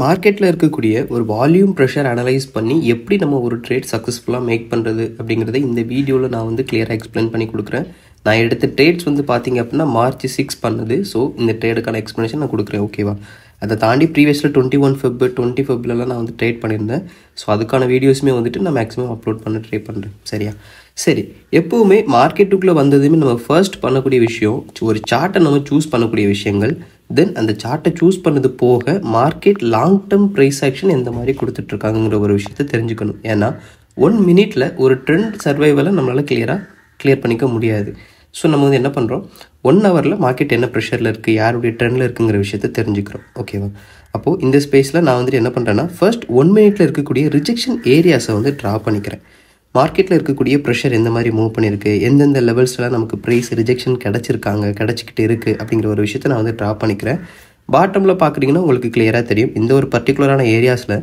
மார்க்கெட்டில் இருக்கக்கூடிய ஒரு வால்யூம் ப்ரெஷர் அனலைஸ் பண்ணி எப்படி நம்ம ஒரு ட்ரேட் சக்ஸஸ்ஃபுல்லாக மேக் பண்ணுறது அப்படிங்கிறத இந்த வீடியோவில் நான் வந்து கிளியராக எக்ஸ்பிளைன் பண்ணி கொடுக்குறேன். நான் எடுத்த ட்ரேட்ஸ் வந்து பார்த்தீங்க அப்படின்னா March 6 பண்ணுது. ஸோ இந்த ட்ரேடுக்கான எக்ஸ்ப்ளனேஷன் நான் கொடுக்குறேன். ஓகேவா? அதை தாண்டி ப்ரீவியஸில் 21 Feb 20 Febலாம் நான் வந்து ட்ரேட் பண்ணியிருந்தேன். ஸோ அதுக்கான வீடியோஸுமே வந்துட்டு நான் மேக்ஸிமம் அப்லோட் பண்ண ட்ரை பண்ணுறேன். சரியா? சரி, எப்போவுமே மார்க்கெட்டுக்குள்ளே வந்ததுமே நம்ம ஃபர்ஸ்ட் பண்ணக்கூடிய விஷயம் ஒரு சார்ட்டை நம்ம சூஸ் பண்ணக்கூடிய விஷயங்கள். தென் அந்த சார்ட்டை சூஸ் பண்ணது போக market long term price action எந்த மாதிரி கொடுத்துட்ருக்காங்கிற ஒரு விஷயத்தை தெரிஞ்சுக்கணும். ஏன்னா 1 மினிட்ல ஒரு ட்ரெண்ட் சர்வைவலை நம்மளால் கிளியர் பண்ணிக்க முடியாது. ஸோ நம்ம வந்து என்ன பண்ணுறோம், 1 ஹவரில் மார்க்கெட் என்ன ப்ரெஷரில் இருக்குது, யாருடைய ட்ரெண்டில் இருக்குங்கிற விஷயத்தை தெரிஞ்சுக்கிறோம். ஓகேவா? அப்போது இந்த ஸ்பேஸில் நான் வந்துட்டு என்ன பண்ணுறேன்னா ஃபர்ஸ்ட் 1 மினிட்ல இருக்கக்கூடிய ரிஜெக்ஷன் ஏரியாஸை வந்து ட்ரா பண்ணிக்கிறேன். மார்க்கெட்டில் இருக்கக்கூடிய ப்ரெஷர் எந்த மாதிரி மூவ் பண்ணியிருக்கு, எந்தெந்த லெவல்ஸ்லாம் நமக்கு ப்ரைஸ் ரிஜெக்ஷன் கிடச்சிக்கிட்டு இருக்குது அப்படிங்கிற ஒரு விஷயத்தை நான் வந்து ட்ரா பண்ணிக்கிறேன். பாட்டமில் பார்க்குறீங்கன்னா உங்களுக்கு கிளியராக தெரியும், இந்த ஒரு பர்டிகுலரான ஏரியாஸில்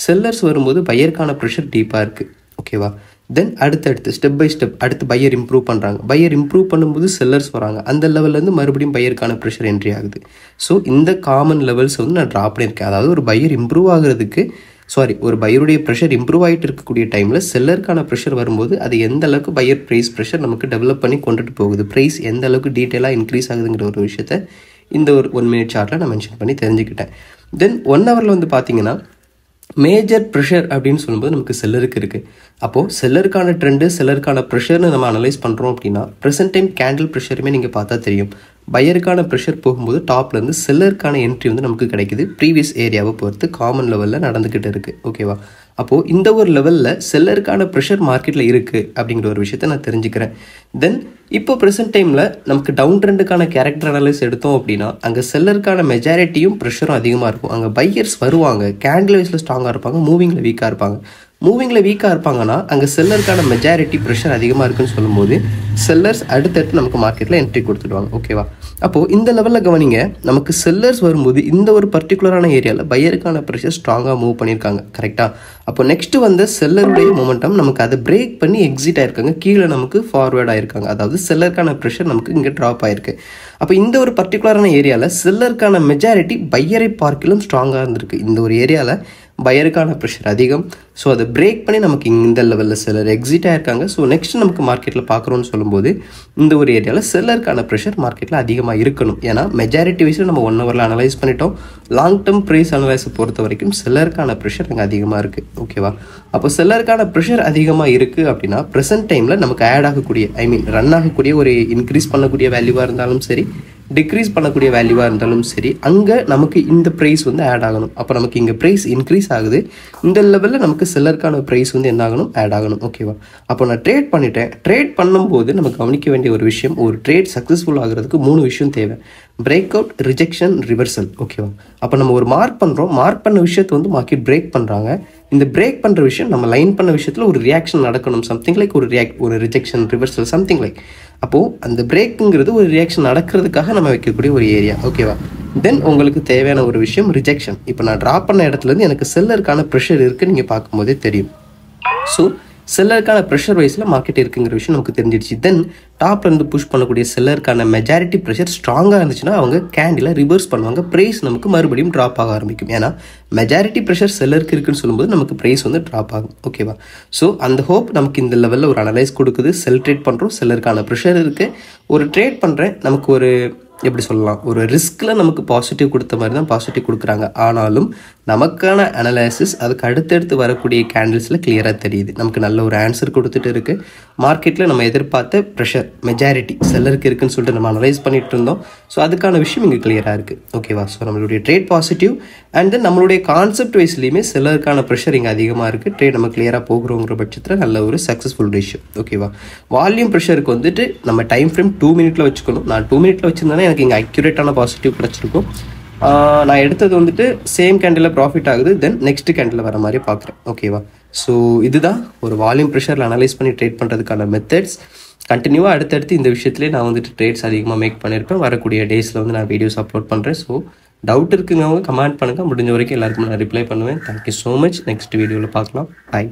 செல்லர்ஸ் வரும்போது பையருக்கான ப்ரெஷர் டீப்பாக இருக்குது. ஓகேவா? தென் அடுத்தடுத்து ஸ்டெப் பை ஸ்டெப் அடுத்து பையர் இம்ப்ரூவ் பண்ணுறாங்க. பையர் இம்ப்ரூவ் பண்ணும்போது செல்லர்ஸ் வராங்க. அந்த லெவல்லேருந்து மறுபடியும் பையருக்கான ப்ரெஷர் என்ட்ரி ஆகுது. ஸோ இந்த காமன் லெவல்ஸ் வந்து நான் ட்ரா பண்ணியிருக்கேன். அதாவது ஒரு பையர் இம்ப்ரூவ் ஆகிறதுக்கு ஒரு பையருடைய ப்ரெஷர் இம்ப்ரூவ் ஆகிட்டு இருக்கக்கூடிய டைமில் செல்லருக்கான ப்ரெஷர் வரும்போது அது எந்த அளவுக்கு பையர் ப்ரைஸ் ப்ரெஷர் நமக்கு டெவலப் பண்ணி கொண்டுட்டு போகுது, ப்ரைஸ் எந்த அளவுக்கு டீட்டெயிலாக இன்க்ரீஸ் ஆகுதுங்கிற ஒரு விஷயத்தை இந்த ஒரு 1 மினிட் சார்ட்டில் நான் மென்ஷன் பண்ணி தெரிஞ்சுக்கிட்டேன். தென் 1 ஹவரில் வந்து பார்த்தீங்கன்னா மேஜர் ப்ரெஷர் அப்படின்னு சொல்லும்போது நமக்கு செல்லருக்கு இருக்குது. அப்போது செல்லருக்கான ட்ரெண்டு செல்லருக்கான ப்ரெஷர்னு நம்ம அனலைஸ் பண்ணுறோம் அப்படின்னா ப்ரெசென்ட் டைம் கேண்டில் ப்ரெஷருமே நீங்கள் பார்த்தா தெரியும். பையருக்கான ப்ரெஷர் போகும்போது டாப்லேருந்து செல்லருக்கான என்ட்ரி வந்து நமக்கு கிடைக்குது. ப்ரீவியஸ் ஏரியாவை பொறுத்து காமன் லெவலில் நடந்துக்கிட்டு இருக்குது. ஓகேவா? அப்போது இந்த ஒரு லெவலில் செல்லருக்கான ப்ரெஷர் மார்க்கெட்டில் இருக்குது அப்படிங்கிற ஒரு விஷயத்தை நான் தெரிஞ்சுக்கிறேன். தென் இப்போ ப்ரெசென்ட் டைமில் நமக்கு டவுன் ட்ரெண்டுக்கான கேரக்டர் அனலைஸ் எடுத்தோம் அப்படின்னா அங்கே செல்லருக்கான மெஜாரிட்டியும் ப்ரெஷரும் அதிகமாக இருக்கும். அங்கே பையர்ஸ் வருவாங்க, கேண்டில் வைஸில் ஸ்ட்ராங்காக இருப்பாங்க, மூவிங்கில் வீக்காக இருப்பாங்க. மூவிங்கில் வீக்காக இருப்பாங்கன்னா அங்கே செல்லருக்கான மெஜாரிட்டி ப்ரெஷர் அதிகமாக இருக்குன்னு சொல்லும்போது செல்லர்ஸ் அடுத்தடுத்து நமக்கு மார்க்கெட்டில் என்ட்ரி கொடுத்துடுவாங்க. ஓகேவா? அப்போது இந்த லெவலில் கவனிங்க, நமக்கு செல்லர்ஸ் வரும்போது இந்த ஒரு பர்டிகுலரான ஏரியாவில் பையருக்கான ப்ரெஷர் ஸ்ட்ராங்காக மூவ் பண்ணியிருக்காங்க. கரெக்டாக? அப்போ நெக்ஸ்ட்டு வந்து செல்லருடைய மொமெண்டம் நமக்கு அதை பிரேக் பண்ணி எக்ஸிட் ஆயிருக்காங்க, கீழே நமக்கு ஃபார்வேர்ட் ஆயிருக்காங்க. அதாவது செல்லருக்கான ப்ரெஷர் நமக்கு இங்கே ட்ராப் ஆயிருக்கு. அப்போ இந்த ஒரு பர்டிகுலரான ஏரியாவில் செல்லருக்கான மெஜாரிட்டி பையரை பார்க்கிலும் ஸ்ட்ராங்காக இருந்திருக்கு. இந்த ஒரு ஏரியாவில் பையருக்கான ப்ரெஷர் அதிகம். ஸோ அதை பிரேக் பண்ணி நமக்கு இந்த லெவலில் செல்லர் எக்ஸிட் ஆயிருக்காங்க. ஸோ நெக்ஸ்ட் நமக்கு மார்க்கெட்டில் பார்க்குறோன்னு சொல்லும்போது இந்த ஒரு ஏரியாவில் செல்லருக்கான ப்ரெஷர் மார்க்கெட்டில் அதிகமாக இருக்கணும். ஏன்னா மெஜாரிட்டி வைஸில் நம்ம 1 ஹவரில் அனலைஸ் பண்ணிட்டோம். லாங் டேர்ம் ப்ரைஸ் அனலைஸை பொறுத்த வரைக்கும் செல்லருக்கான ப்ரெஷர் அங்கே அதிகமாக இருக்குது. ஓகேவா? அப்போ செல்லருக்கான ப்ரெஷர் அதிகமாக இருக்குது அப்படின்னா ப்ரெசென்ட் டைமில் நமக்கு ஆட் ஆகக்கூடிய ரன் ஆகக்கூடிய ஒரு இன்க்ரீஸ் பண்ணக்கூடிய வேல்யூவாக இருந்தாலும் சரி, டிக்ரீஸ் பண்ணக்கூடிய வேல்யூவாக இருந்தாலும் சரி, அங்கே நமக்கு இந்த ப்ரைஸ் வந்து ஆட் ஆகணும். அப்போ நமக்கு இங்கே ப்ரைஸ் இன்க்ரீஸ் ஆகுது, இந்த லெவலில் நமக்கு செல்லருக்கான ப்ரைஸ் வந்து என்ன ஆகணும், ஆட் ஆகணும். ஓகேவா? அப்போ நான் ட்ரேட் பண்ணிட்டேன். ட்ரேட் பண்ணும்போது நம்ம கவனிக்க வேண்டிய ஒரு விஷயம், ஒரு ட்ரேட் சக்ஸஸ்ஃபுல் ஆகிறதுக்கு 3 விஷயம் தேவை: பிரேக் அவுட், ரிஜெக்ஷன், ரிவர்சல். ஓகேவா? அப்போ நம்ம ஒரு மார்க் பண்ணுறோம், மார்க் பண்ண விஷயத்தை வந்து மார்க்கெட் பிரேக் பண்ணுறாங்க. இந்த பிரேக் பண்ணுற விஷயம் நம்ம லைன் பண்ண விஷயத்தில் ஒரு ரியாக்ஷன் நடக்கணும். சம்திங் லைக் ஒரு ரிஜெக்ஷன், ரிவர்சல், சம்திங் லைக். அப்போது அந்த பிரேக்குங்கிறது ஒரு ரியாக்ஷன் நடக்கிறதுக்காக நம்ம வைக்கக்கூடிய ஒரு ஏரியா. ஓகேவா? தென் உங்களுக்கு தேவையான ஒரு விஷயம் ரிஜெக்ஷன். இப்போ நான் ட்ராப் பண்ண இடத்துலேருந்து எனக்கு செல்லருக்கான ப்ரெஷர் இருக்குது, நீங்கள் பார்க்கும்போதே தெரியும். ஸோ செல்லருக்கான ப்ரெஷர் வைஸில் மார்க்கெட் இருக்குங்கிற விஷயம் நமக்கு தெரிஞ்சிடுச்சு. தென் டாப்லேருந்து புஷ் பண்ணக்கூடிய செல்லருக்கான மெஜாரிட்டி ப்ரெஷர் ஸ்ட்ராங்காக இருந்துச்சுன்னா அவங்க கேண்டில் ரிவர்ஸ் பண்ணுவாங்க, ப்ரைஸ் நமக்கு மறுபடியும் ட்ராப் ஆக ஆரம்பிக்கும். ஏன்னா மெஜாரிட்டி ப்ரெஷர் செல்லருக்கு இருக்குன்னு சொல்லும்போது நமக்கு ப்ரைஸ் வந்து ட்ராப் ஆகும். ஓகேவா? ஸோ அந்த ஹோப் நமக்கு இந்த லெவலில் ஒரு அனலைஸ் கொடுக்குது. செல் ட்ரேட் பண்ணுறோம், செல்லருக்கான ப்ரெஷர் இருக்குது. ஒரு ட்ரேட் பண்ணுறேன், நமக்கு ஒரு எப்படி சொல்லலாம், ஒரு ரிஸ்கில் நமக்கு பாசிட்டிவ் கொடுத்த மாதிரி தான் பாசிட்டிவ் கொடுக்குறாங்க. ஆனாலும் நமக்கான அனலைசிஸ் அதுக்கு அடுத்தடுத்து வரக்கூடிய கேண்டில்ஸில் கிளியராக தெரியுது. நமக்கு நல்ல ஒரு ஆன்சர் கொடுத்துட்டு இருக்குது. மார்க்கெட்டில் நம்ம எதிர்பார்த்த ப்ரெஷர் மெஜாரிட்டி செல்லருக்கு இருக்குன்னு சொல்லிட்டு நம்ம அனலைஸ் பண்ணிட்டு இருந்தோம். ஸோ அதுக்கான விஷயம் இங்கே கிளியராக இருக்குது. ஓகேவா? ஸோ நம்மளுடைய ட்ரேட் பாசிட்டிவ் அண்ட் தென் நம்மளுடைய கான்செப்ட் வைஸ்லேயுமே செல்லருக்கான ப்ரெஷர் இங்கே அதிகமாக இருக்குது. ட்ரேட் நம்ம கிளியராக போகிறோங்கிற பட்சத்தில் நல்ல ஒரு சக்ஸஸ்ஃபுல் ரேஷியோ. ஓகேவா? வால்யூம் ப்ரெஷருக்கு வந்துட்டு நம்ம டைம் ஃப்ரேம் 2 மினிட்ல வச்சுக்கணும். நான் 2 மினிட்ல வச்சுருந்தேன்னா எனக்கு இங்கே அக்யூரேட்டான பாசிட்டிவ் கிடச்சிருக்கும். நான் எடுத்தது வந்துட்டு சேம் கேண்டில் ப்ராஃபிட் ஆகுது. தென் நெக்ஸ்ட் கேண்டில் வர மாதிரி பார்க்குறேன். ஓகேவா? ஸோ இதுதான் ஒரு வால்யூம் ப்ரெஷரில் அனலைஸ் பண்ணி ட்ரேட் பண்ணுறதுக்கான மெத்தட்ஸ். கண்டினியூவாக அடுத்தடுத்து இந்த விஷயத்துலேயே நான் வந்துட்டு ட்ரேட்ஸ் அதிகமாக மேக் பண்ணியிருப்பேன். வரக்கூடிய டேஸில் வந்து நான் வீடியோஸ் அப்லோட் பண்ணுறேன். ஸோ டவுட் இருக்குங்க, அவங்க கமெண்ட் பண்ணுங்கள். முடிஞ்ச வரைக்கும் எல்லாருக்கும் நான் ரிப்ளை பண்ணுவேன். Thank you so much. நெக்ஸ்ட் வீடியோவில் பார்க்கலாம். பாய்.